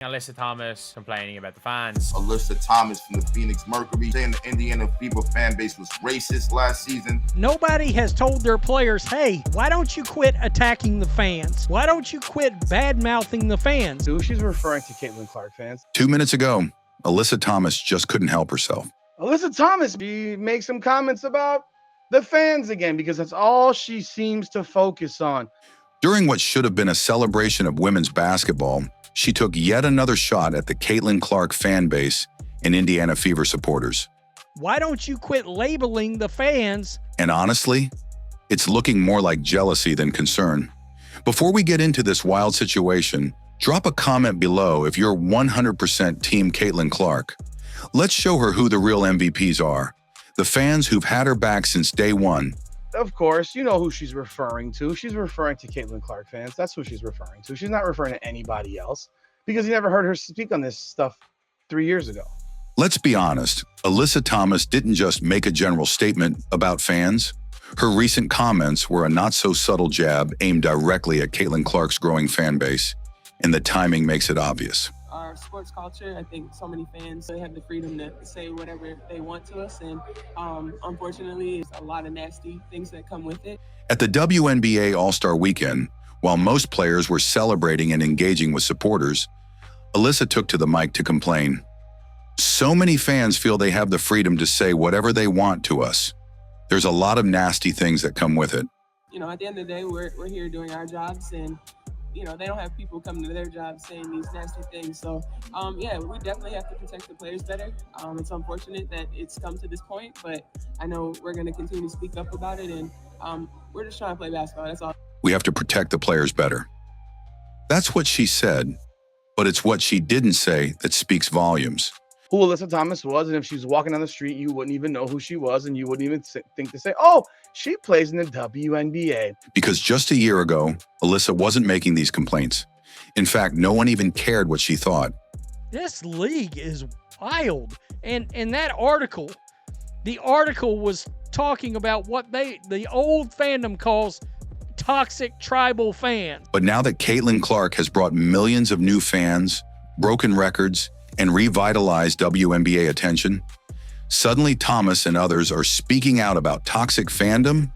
Alyssa Thomas complaining about the fans. Alyssa Thomas from the Phoenix Mercury saying the Indiana Fever fan base was racist last season. Nobody has told their players, hey, why don't you quit attacking the fans? Why don't you quit bad-mouthing the fans? She's referring to Caitlin Clark fans. 2 minutes ago, Alyssa Thomas just couldn't help herself. Alyssa Thomas, she makes some comments about the fans again because that's all she seems to focus on. During what should have been a celebration of women's basketball, she took yet another shot at the Caitlin Clark fan base and Indiana Fever supporters. Why don't you quit labeling the fans? And honestly, it's looking more like jealousy than concern. Before we get into this wild situation, drop a comment below if you're 100% Team Caitlin Clark. Let's show her who the real MVPs are, the fans who've had her back since day one. Of course, you know who she's referring to. She's referring to Caitlin Clark fans. That's who she's referring to. She's not referring to anybody else because you never heard her speak on this stuff 3 years ago. Let's be honest, Alyssa Thomas didn't just make a general statement about fans. Her recent comments were a not-so-subtle jab aimed directly at Caitlin Clark's growing fan base, and the timing makes it obvious. Our sports culture, I think so many fans, they have the freedom to say whatever they want to us, and unfortunately, there's a lot of nasty things that come with it. At the WNBA All-Star Weekend, while most players were celebrating and engaging with supporters, Alyssa took to the mic to complain. So many fans feel they have the freedom to say whatever they want to us. There's a lot of nasty things that come with it. You know, at the end of the day, we're here doing our jobs, and you know, they don't have people coming to their jobs saying these nasty things. So, yeah, we definitely have to protect the players better. It's unfortunate that it's come to this point, but I know we're going to continue to speak up about it, and we're just trying to play basketball. That's all. We have to protect the players better. That's what she said, but it's what she didn't say that speaks volumes. Who Alyssa Thomas was, and if she was walking down the street, you wouldn't even know who she was, and you wouldn't even think to say, oh, she plays in the WNBA. Because just a year ago, Alyssa wasn't making these complaints. In fact, no one even cared what she thought. This league is wild. And that article, the article was talking about what the old fandom calls toxic tribal fans. But now that Caitlin Clark has brought millions of new fans, broken records, and revitalized WNBA attention, suddenly Thomas and others are speaking out about toxic fandom.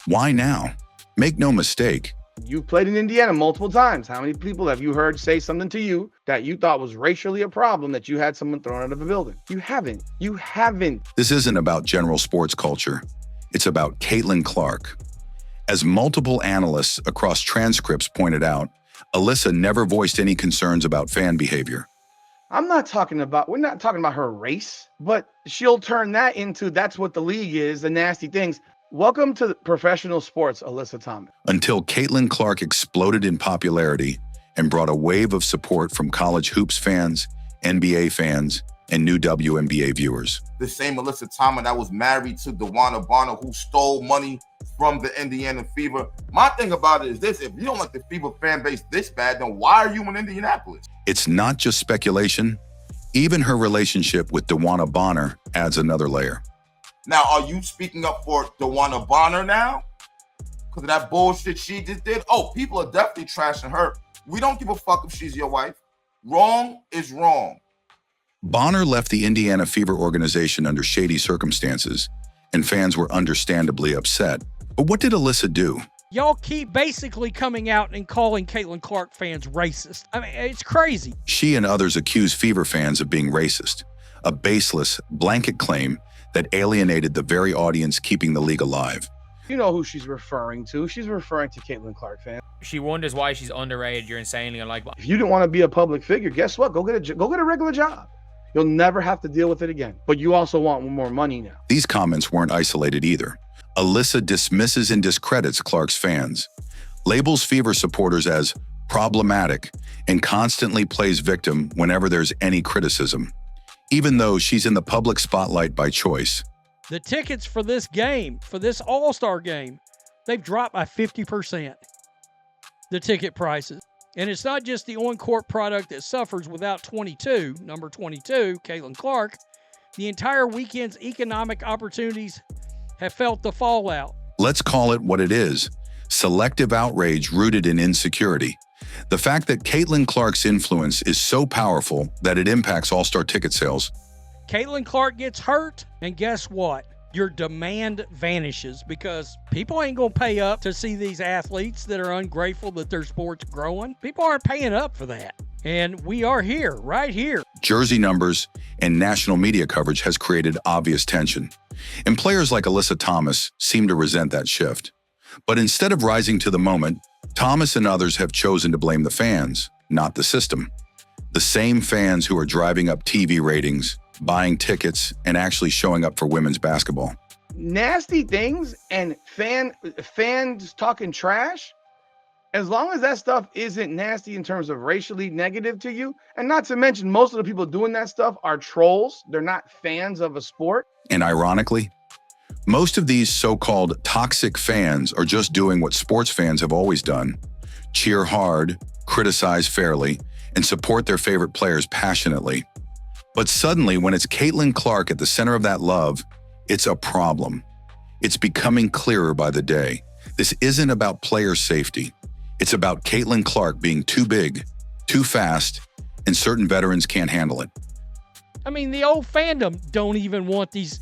Why now? Make no mistake. You've played in Indiana multiple times. How many people have you heard say something to you that you thought was racially a problem that you had someone thrown out of a building? You haven't. You haven't. This isn't about general sports culture. It's about Caitlin Clark. As multiple analysts across transcripts pointed out, Alyssa never voiced any concerns about fan behavior. we're not talking about her race, but she'll turn that into that's what the league is, the nasty things. Welcome to professional sports, Alyssa Thomas. Until Caitlin Clark exploded in popularity and brought a wave of support from college hoops fans, NBA fans, and new WNBA viewers. The same Alyssa Thomas that was married to DeWanna Bonner, who stole money from the Indiana Fever. My thing about it is this: if you don't like the Fever fan base this bad, then why are you in Indianapolis? It's not just speculation. Even her relationship with DeWanna Bonner adds another layer. Now, are you speaking up for DeWanna Bonner now? Because of that bullshit she just did? Oh, people are definitely trashing her. We don't give a fuck if she's your wife. Wrong is wrong. Bonner left the Indiana Fever organization under shady circumstances, and fans were understandably upset. But what did Alyssa do? Y'all keep basically coming out and calling Caitlin Clark fans racist. I mean, it's crazy. She and others accused Fever fans of being racist, a baseless, blanket claim that alienated the very audience keeping the league alive. You know who she's referring to. She's referring to Caitlin Clark fans. She wonders why she's underrated. You're insanely unlikable. If you didn't want to be a public figure, guess what? Go get a regular job. You'll never have to deal with it again. But you also want more money now. These comments weren't isolated either. Alyssa dismisses and discredits Clark's fans, labels Fever supporters as problematic, and constantly plays victim whenever there's any criticism, even though she's in the public spotlight by choice. The tickets for this game, for this All-Star game, they've dropped by 50%. The ticket prices. And it's not just the on-court product that suffers without number 22, Caitlin Clark. The entire weekend's economic opportunities have felt the fallout. Let's call it what it is: selective outrage rooted in insecurity. The fact that Caitlin Clark's influence is so powerful that it impacts all-star ticket sales. Caitlin Clark gets hurt, and guess what? Your demand vanishes because people ain't going to pay up to see these athletes that are ungrateful that their sport's growing. People aren't paying up for that. And we are here, right here. Jersey numbers and national media coverage has created obvious tension. And players like Alyssa Thomas seem to resent that shift. But instead of rising to the moment, Thomas and others have chosen to blame the fans, not the system. The same fans who are driving up TV ratings, buying tickets, and actually showing up for women's basketball. Nasty things and fans talking trash, as long as that stuff isn't nasty in terms of racially negative to you, and not to mention most of the people doing that stuff are trolls. They're not fans of a sport. And ironically, most of these so-called toxic fans are just doing what sports fans have always done: cheer hard, criticize fairly, and support their favorite players passionately. But suddenly, when it's Caitlin Clark at the center of that love, it's a problem. It's becoming clearer by the day. This isn't about player safety. It's about Caitlin Clark being too big, too fast, and certain veterans can't handle it. I mean, the old fandom don't even want these.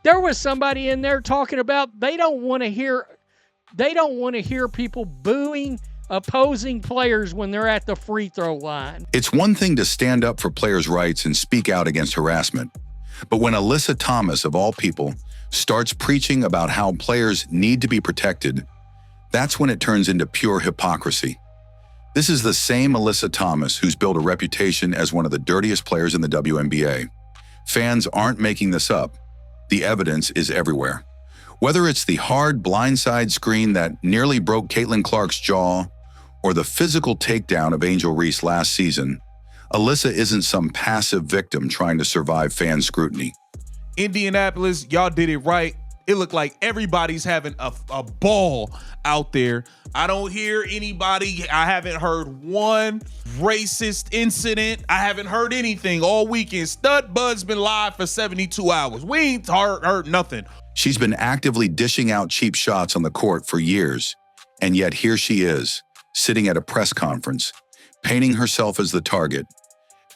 There was somebody in there talking about they don't want to hear people booing opposing players when they're at the free throw line. It's one thing to stand up for players' rights and speak out against harassment. But when Alyssa Thomas, of all people, starts preaching about how players need to be protected, that's when it turns into pure hypocrisy. This is the same Alyssa Thomas who's built a reputation as one of the dirtiest players in the WNBA. Fans aren't making this up. The evidence is everywhere. Whether it's the hard blindside screen that nearly broke Caitlin Clark's jaw, or the physical takedown of Angel Reese last season, Alyssa isn't some passive victim trying to survive fan scrutiny. Indianapolis, y'all did it right. It looked like everybody's having a ball out there. I don't hear anybody. I haven't heard one racist incident. I haven't heard anything all weekend. Stud Bud's been live for 72 hours. We ain't heard nothing. She's been actively dishing out cheap shots on the court for years, and yet here she is, sitting at a press conference, painting herself as the target,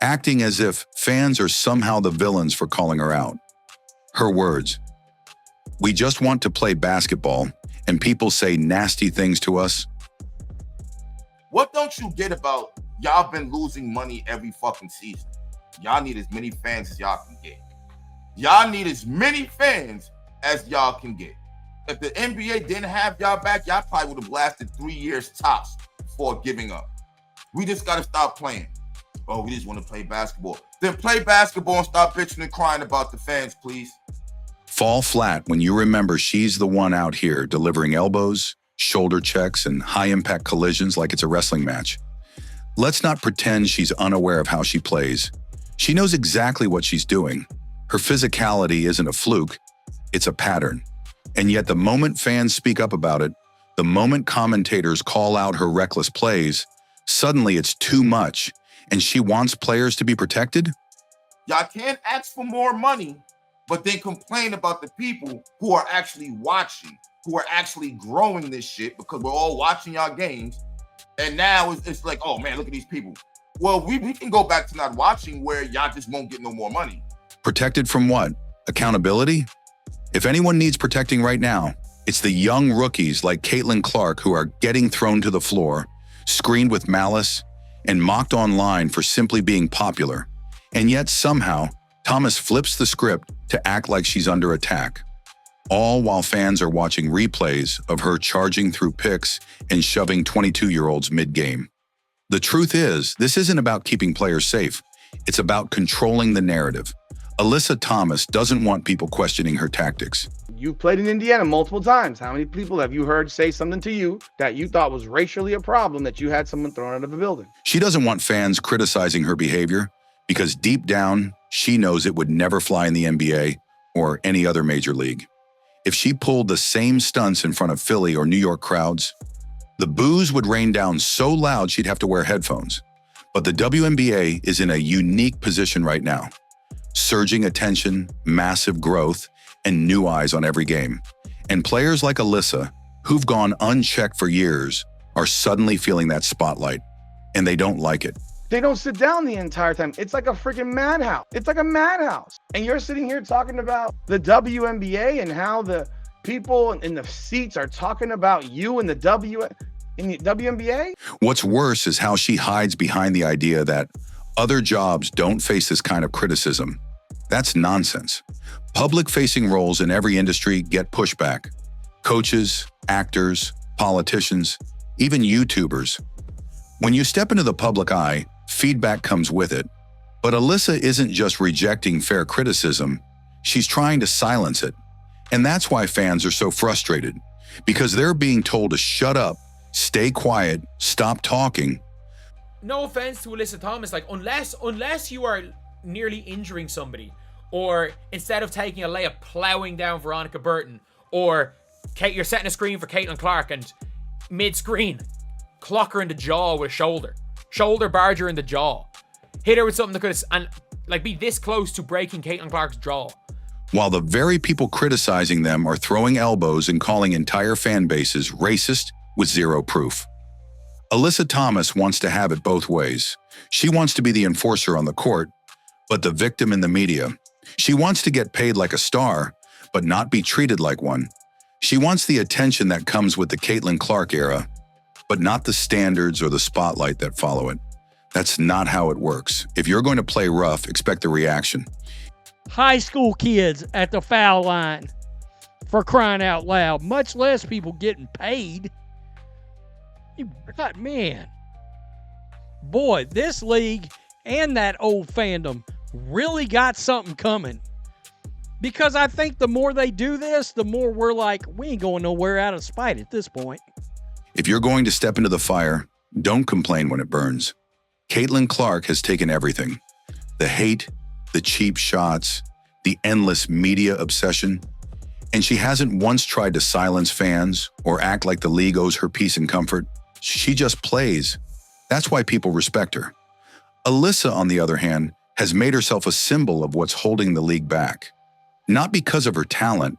acting as if fans are somehow the villains for calling her out. Her words: "We just want to play basketball, and people say nasty things to us." What don't you get about y'all been losing money every fucking season? Y'all need as many fans as y'all can get. Y'all need as many fans as y'all can get. If the NBA didn't have y'all back, y'all probably would have lasted 3 years tops before giving up. We just got to stop playing. Oh, we just want to play basketball. Then play basketball and stop bitching and crying about the fans, please. Fall flat when you remember she's the one out here delivering elbows, shoulder checks, and high-impact collisions like it's a wrestling match. Let's not pretend she's unaware of how she plays. She knows exactly what she's doing. Her physicality isn't a fluke, it's a pattern. And yet the moment fans speak up about it, the moment commentators call out her reckless plays, suddenly it's too much, and she wants players to be protected? Y'all can't ask for more money, but then complain about the people who are actually watching, who are actually growing this shit, because we're all watching y'all games. And now it's like, oh man, look at these people. Well, we can go back to not watching where y'all just won't get no more money. Protected from what? Accountability? If anyone needs protecting right now, it's the young rookies like Caitlin Clark who are getting thrown to the floor, screened with malice, and mocked online for simply being popular. And yet somehow, Thomas flips the script to act like she's under attack, all while fans are watching replays of her charging through picks and shoving 22-year-olds mid-game. The truth is, this isn't about keeping players safe. It's about controlling the narrative. Alyssa Thomas doesn't want people questioning her tactics. You've played in Indiana multiple times. How many people have you heard say something to you that you thought was racially a problem that you had someone thrown out of a building? She doesn't want fans criticizing her behavior because deep down, she knows it would never fly in the NBA or any other major league. If she pulled the same stunts in front of Philly or New York crowds, the boos would rain down so loud she'd have to wear headphones. But the WNBA is in a unique position right now. Surging attention, massive growth, and new eyes on every game. And players like Alyssa, who've gone unchecked for years, are suddenly feeling that spotlight. and they don't like it. They don't sit down the entire time. It's like a freaking madhouse. It's like a madhouse. And you're sitting here talking about the WNBA and how the people in the seats are talking about you in the WNBA. What's worse is how she hides behind the idea that other jobs don't face this kind of criticism. That's nonsense. Public-facing roles in every industry get pushback. Coaches, actors, politicians, even YouTubers. When you step into the public eye, feedback comes with it. But Alyssa isn't just rejecting fair criticism, she's trying to silence it. And that's why fans are so frustrated, because they're being told to shut up, stay quiet, stop talking. No offense to Alyssa Thomas, like unless you are nearly injuring somebody, or instead of taking a layup, plowing down Veronica Burton, or you're setting a screen for Caitlin Clark and mid-screen, clock her in the jaw with shoulder barge her in the jaw, hit her with something that could and like be this close to breaking Caitlin Clark's jaw. While the very people criticizing them are throwing elbows and calling entire fan bases racist with zero proof. Alyssa Thomas wants to have it both ways. She wants to be the enforcer on the court, but the victim in the media. She wants to get paid like a star, but not be treated like one. She wants the attention that comes with the Caitlin Clark era, but not the standards or the spotlight that follow it. That's not how it works. If you're going to play rough, expect a reaction. High school kids at the foul line, for crying out loud, much less people getting paid. Man, boy, this league and that old fandom really got something coming. Because I think the more they do this, the more we're like, we ain't going nowhere out of spite at this point. If you're going to step into the fire, don't complain when it burns. Caitlin Clark has taken everything. The hate, the cheap shots, the endless media obsession. And she hasn't once tried to silence fans or act like the league owes her peace and comfort. She just plays. That's why people respect her. Alyssa, on the other hand, has made herself a symbol of what's holding the league back. Not because of her talent,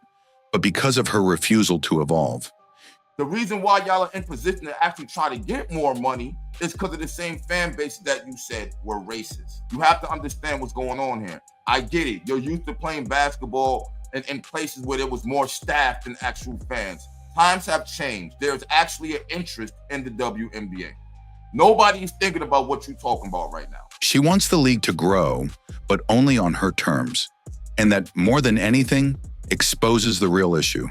but because of her refusal to evolve. The reason why y'all are in position to actually try to get more money is because of the same fan base that you said were racist. You have to understand what's going on here. I get it. You're used to playing basketball in places where there was more staff than actual fans. Times have changed. There's actually an interest in the WNBA. Nobody's thinking about what you're talking about right now. She wants the league to grow, but only on her terms. And that, more than anything, exposes the real issue.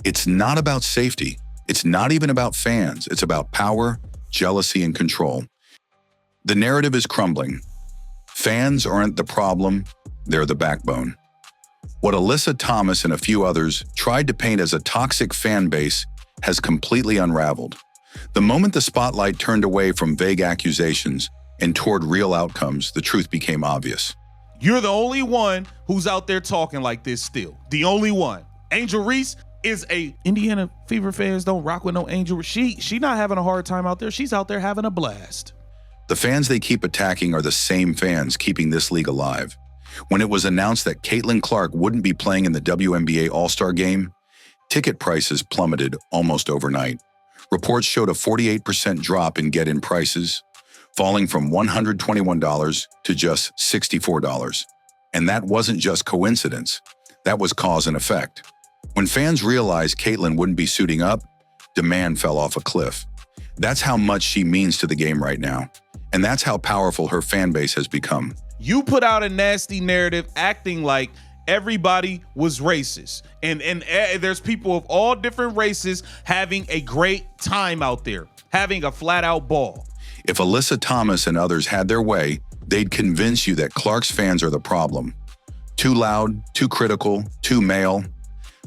It's not about safety. It's not even about fans. It's about power, jealousy, and control. The narrative is crumbling. Fans aren't the problem. They're the backbone. What Alyssa Thomas and a few others tried to paint as a toxic fan base has completely unraveled. The moment the spotlight turned away from vague accusations and toward real outcomes, the truth became obvious. You're the only one who's out there talking like this still. The only one. Angel Reese is a Indiana Fever fans don't rock with no Angel. She not having a hard time out there. She's out there having a blast. The fans they keep attacking are the same fans keeping this league alive. When it was announced that Caitlin Clark wouldn't be playing in the WNBA All-Star Game, ticket prices plummeted almost overnight. Reports showed a 48% drop in get-in prices, falling from $121 to just $64. And that wasn't just coincidence. That was cause and effect. When fans realized Caitlin wouldn't be suiting up, demand fell off a cliff. That's how much she means to the game right now. And that's how powerful her fan base has become. You put out a nasty narrative acting like everybody was racist. And there's people of all different races having a great time out there, having a flat-out ball. If Alyssa Thomas and others had their way, they'd convince you that Clark's fans are the problem. Too loud, too critical, too male.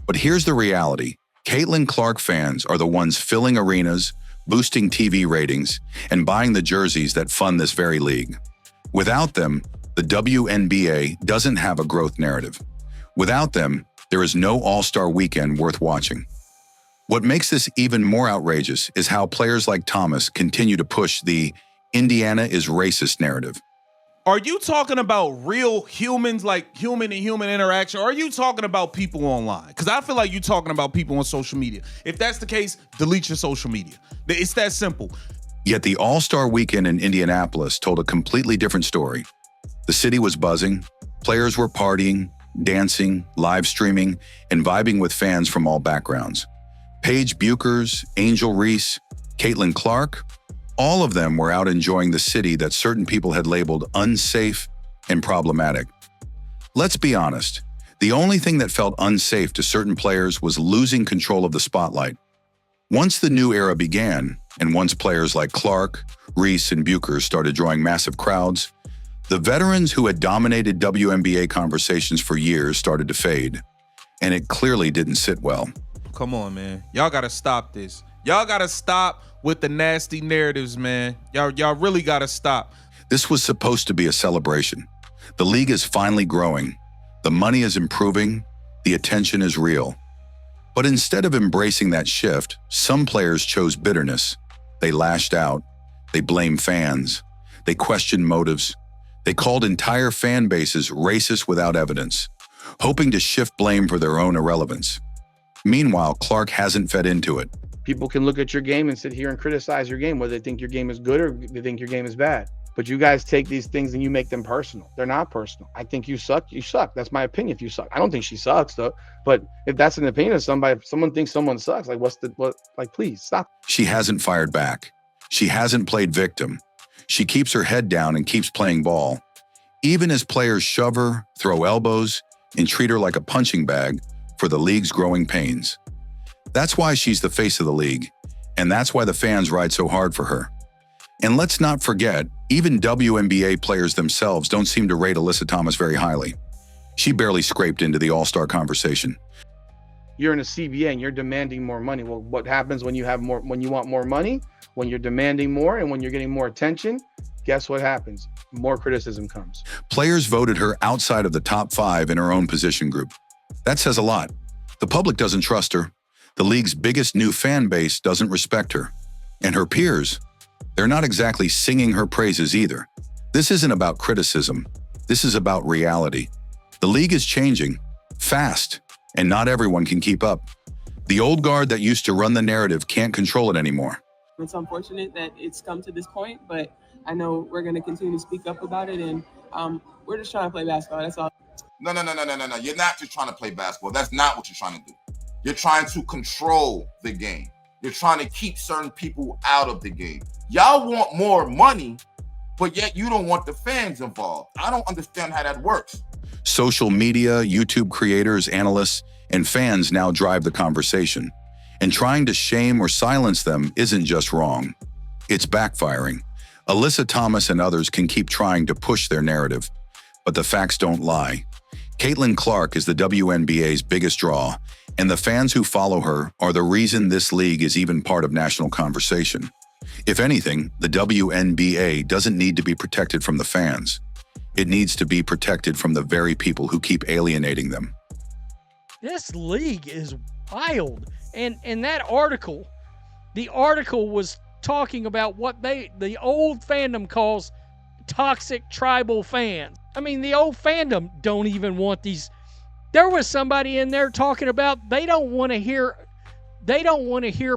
But here's the reality. Caitlin Clark fans are the ones filling arenas, boosting TV ratings, and buying the jerseys that fund this very league. Without them, the WNBA doesn't have a growth narrative. Without them, there is no All-Star weekend worth watching. What makes this even more outrageous is how players like Thomas continue to push the Indiana is racist narrative. Are you talking about real humans, like human and human interaction? Or are you talking about people online? Because I feel like you're talking about people on social media. If that's the case, delete your social media. It's that simple. Yet the All-Star Weekend in Indianapolis told a completely different story. The city was buzzing, players were partying, dancing, live streaming, and vibing with fans from all backgrounds. Paige Buchers, Angel Reese, Caitlin Clark, all of them were out enjoying the city that certain people had labeled unsafe and problematic. Let's be honest, the only thing that felt unsafe to certain players was losing control of the spotlight. Once the new era began, and once players like Clark, Reese, and Buchers started drawing massive crowds, the veterans who had dominated WNBA conversations for years started to fade, and it clearly didn't sit well. Come on, man. Y'all gotta stop this. Y'all gotta stop with the nasty narratives, man. Y'all really gotta stop. This was supposed to be a celebration. The league is finally growing. The money is improving. The attention is real. But instead of embracing that shift, some players chose bitterness. They lashed out. They blamed fans. They questioned motives. They called entire fan bases racist without evidence, hoping to shift blame for their own irrelevance. Meanwhile, Clark hasn't fed into it. People can look at your game and sit here and criticize your game, whether they think your game is good or they think your game is bad. But you guys take these things and you make them personal. They're not personal. I think you suck. You suck. That's my opinion. If you suck, I don't think she sucks though. But if that's an opinion of somebody, if someone thinks someone sucks, like please stop. She hasn't fired back. She hasn't played victim. She keeps her head down and keeps playing ball. Even as players shove her, throw elbows, and treat her like a punching bag for the league's growing pains. That's why she's the face of the league, and that's why the fans ride so hard for her. And let's not forget, even WNBA players themselves don't seem to rate Alyssa Thomas very highly. She barely scraped into the All-Star conversation. You're in a CBA and you're demanding more money. Well, what happens when you want more money? When you're demanding more and when you're getting more attention, guess what happens? More criticism comes. Players voted her outside of the top 5 in her own position group. That says a lot. The public doesn't trust her. The league's biggest new fan base doesn't respect her. And her peers, they're not exactly singing her praises either. This isn't about criticism. This is about reality. The league is changing, fast, and not everyone can keep up. The old guard that used to run the narrative can't control it anymore. It's unfortunate that it's come to this point, but I know we're going to continue to speak up about it, and we're just trying to play basketball. That's all. No. You're not just trying to play basketball. That's not what you're trying to do. You're trying to control the game. You're trying to keep certain people out of the game. Y'all want more money, but yet you don't want the fans involved. I don't understand how that works. Social media, YouTube creators, analysts, and fans now drive the conversation. And trying to shame or silence them isn't just wrong. It's backfiring. Alyssa Thomas and others can keep trying to push their narrative, but the facts don't lie. Caitlin Clark is the WNBA's biggest draw, and the fans who follow her are the reason this league is even part of national conversation. If anything, the WNBA doesn't need to be protected from the fans. It needs to be protected from the very people who keep alienating them. This league is wild. And that article, the article was talking about what the old fandom calls toxic tribal fans. I mean, the old fandom don't even want these. There was somebody in there talking about they don't want to hear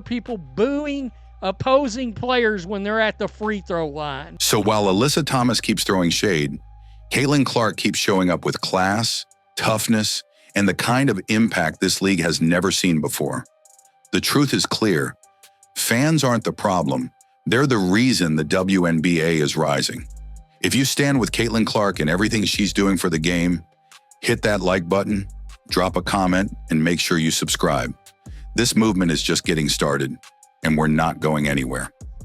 people booing opposing players when they're at the free throw line. So while Alyssa Thomas keeps throwing shade, Caitlin Clark keeps showing up with class, toughness, and the kind of impact this league has never seen before. The truth is clear. Fans aren't the problem. They're the reason the WNBA is rising. If you stand with Caitlin Clark and everything she's doing for the game, hit that like button, drop a comment, and make sure you subscribe. This movement is just getting started, and we're not going anywhere.